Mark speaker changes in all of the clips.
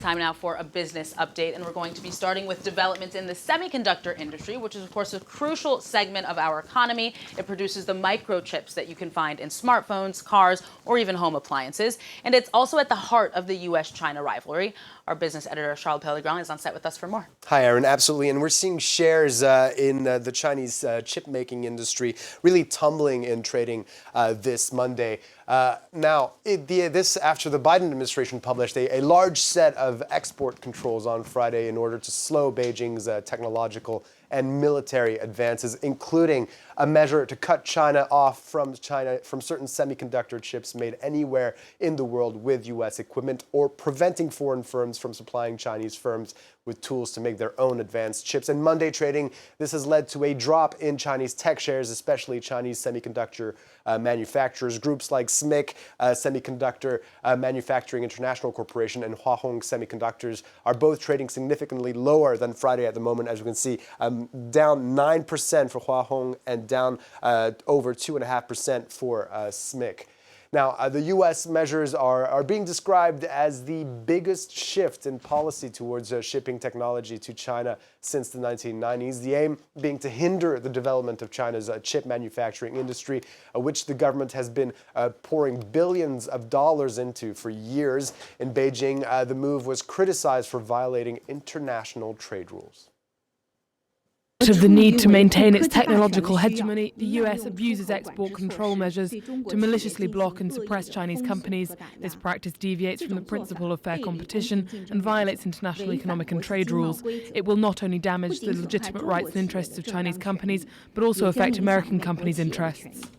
Speaker 1: Time now for a business update, and we're going to be starting with developments in the semiconductor industry, which is, of course, a crucial segment of our economy. It produces the microchips that you can find in smartphones, cars, or even home appliances. And it's also at the heart of the U.S.-China rivalry. Our business editor, Charles Pellegrin, is on set with us for more.
Speaker 2: Hi, Aaron. Absolutely. And we're seeing shares in the Chinese chip-making industry really tumbling in trading this Monday. This after the Biden administration published a large set of export controls on Friday in order to slow Beijing's technological and military advances, including a measure to cut China off from certain semiconductor chips made anywhere in the world with U.S. equipment, or preventing foreign firms from supplying Chinese firms with tools to make their own advanced chips. In Monday trading, this has led to a drop in Chinese tech shares, especially Chinese semiconductor manufacturers. Groups like SMIC, Semiconductor Manufacturing International Corporation, and Hua Hong Semiconductors are both trading significantly lower than Friday at the moment, as you can see, down 9% for Hua Hong and down over 2.5% for SMIC. Now, the U.S. measures are being described as the biggest shift in policy towards shipping technology to China since the 1990s, the aim being to hinder the development of China's chip manufacturing industry, which the government has been pouring billions of dollars into for years. In Beijing, the move was criticized for violating international trade rules.
Speaker 3: Of the need to maintain its technological hegemony, the US abuses export control measures to maliciously block and suppress Chinese companies. This practice deviates from the principle of fair competition and violates international economic and trade rules. It will not only damage the legitimate rights and interests of Chinese companies, but also affect American companies' interests.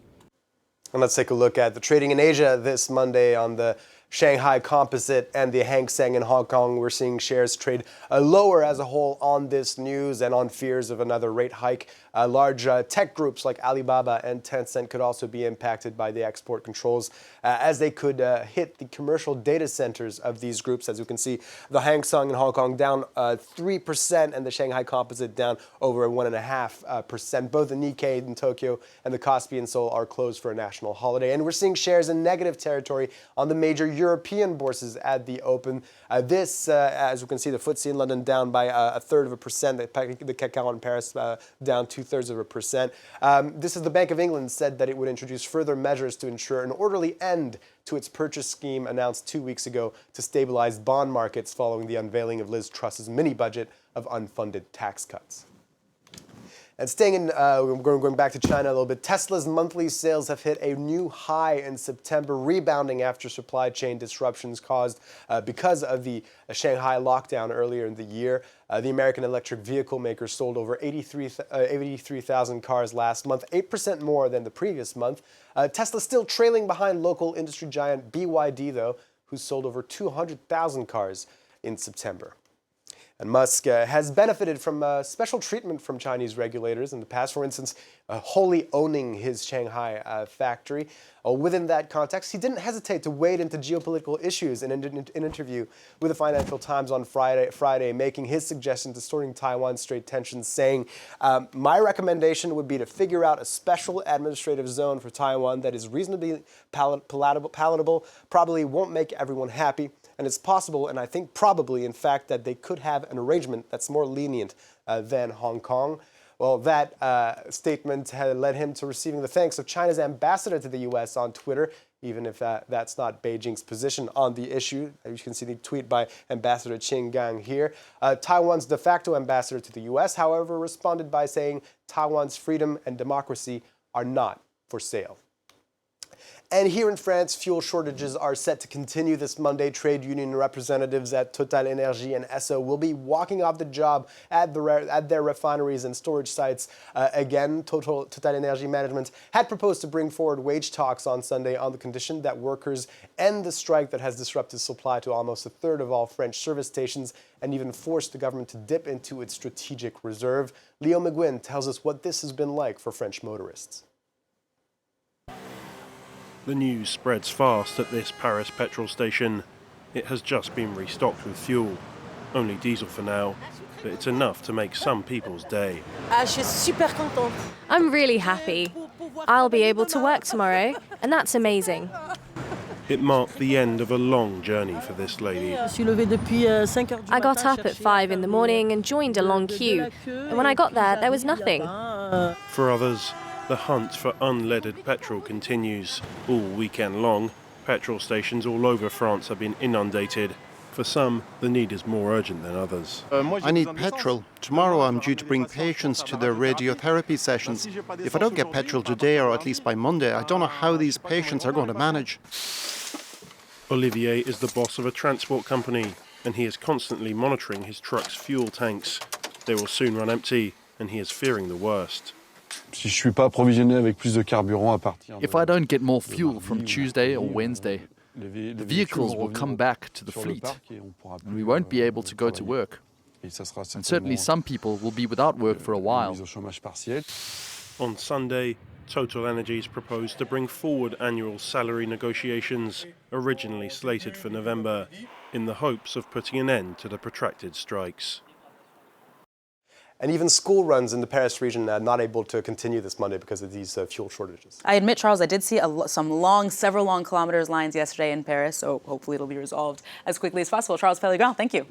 Speaker 2: And let's take a look at the trading in Asia this Monday on the Shanghai Composite and the Hang Seng in Hong Kong. We're seeing shares trade lower as a whole on this news and on fears of another rate hike. Large tech groups like Alibaba and Tencent could also be impacted by the export controls as they could hit the commercial data centers of these groups. As you can see, the Hang Seng in Hong Kong down 3% and the Shanghai Composite down over 1.5%. Both the Nikkei in Tokyo and the Kospi in Seoul are closed for a national holiday. And we're seeing shares in negative territory on the major European bourses at the open. As you can see, the FTSE in London down by 1/3%. The CAC in Paris down 2/3%. This is the Bank of England said that it would introduce further measures to ensure an orderly end to its purchase scheme announced 2 weeks ago to stabilize bond markets following the unveiling of Liz Truss's mini budget of unfunded tax cuts. And staying in, going back to China a little bit, Tesla's monthly sales have hit a new high in September, rebounding after supply chain disruptions caused because of the Shanghai lockdown earlier in the year. The American electric vehicle maker sold over 83,000 cars last month, 8% more than the previous month. Tesla still trailing behind local industry giant BYD, though, who sold over 200,000 cars in September. And Musk has benefited from special treatment from Chinese regulators in the past, for instance, wholly owning his Shanghai factory. Within that context, he didn't hesitate to wade into geopolitical issues in an interview with the Financial Times on Friday, making his suggestion to sorting Taiwan's trade tensions, saying, my recommendation would be to figure out a special administrative zone for Taiwan that is reasonably palatable, probably won't make everyone happy. And it's possible, and I think probably, in fact, that they could have an arrangement that's more lenient than Hong Kong. Well, that statement had led him to receiving the thanks of China's ambassador to the U.S. on Twitter, even if that's not Beijing's position on the issue. You can see the tweet by Ambassador Qin Gang here. Taiwan's de facto ambassador to the U.S., however, responded by saying Taiwan's freedom and democracy are not for sale. And here in France, fuel shortages are set to continue this Monday. Trade union representatives at Total Energy and Esso will be walking off the job at their refineries and storage sites. Again, Total Energy management had proposed to bring forward wage talks on Sunday on the condition that workers end the strike that has disrupted supply to almost 1/3 of all French service stations and even forced the government to dip into its strategic reserve. Leo McGuinn tells us what this has been like for French motorists.
Speaker 4: The news spreads fast at this Paris petrol station. It has just been restocked with fuel. Only diesel for now, but it's enough to make some people's day.
Speaker 5: I'm really happy. I'll be able to work tomorrow, and that's amazing.
Speaker 4: It marked the end of a long journey for this lady.
Speaker 5: I got up at 5 in the morning and joined a long queue. And when I got there was nothing.
Speaker 4: For others, the hunt for unleaded petrol continues. All weekend long, petrol stations all over France have been inundated. For some, the need is more urgent than others.
Speaker 6: I need petrol. Tomorrow I'm due to bring patients to their radiotherapy sessions. If I don't get petrol today or at least by Monday, I don't know how these patients are going to manage.
Speaker 4: Olivier is the boss of a transport company, and he is constantly monitoring his truck's fuel tanks. They will soon run empty, and he is fearing the worst.
Speaker 7: If I don't get more fuel from Tuesday or Wednesday, the vehicles will come back to the fleet, and we won't be able to go to work. And certainly some people will be without work for a while.
Speaker 4: On Sunday, Total Energies proposed to bring forward annual salary negotiations, originally slated for November, in the hopes of putting an end to the protracted strikes.
Speaker 2: And even school runs in the Paris region are not able to continue this Monday because of these fuel shortages.
Speaker 1: I admit, Charles, I did see several long kilometers lines yesterday in Paris, so hopefully it'll be resolved as quickly as possible. Charles Pellegrin, thank you.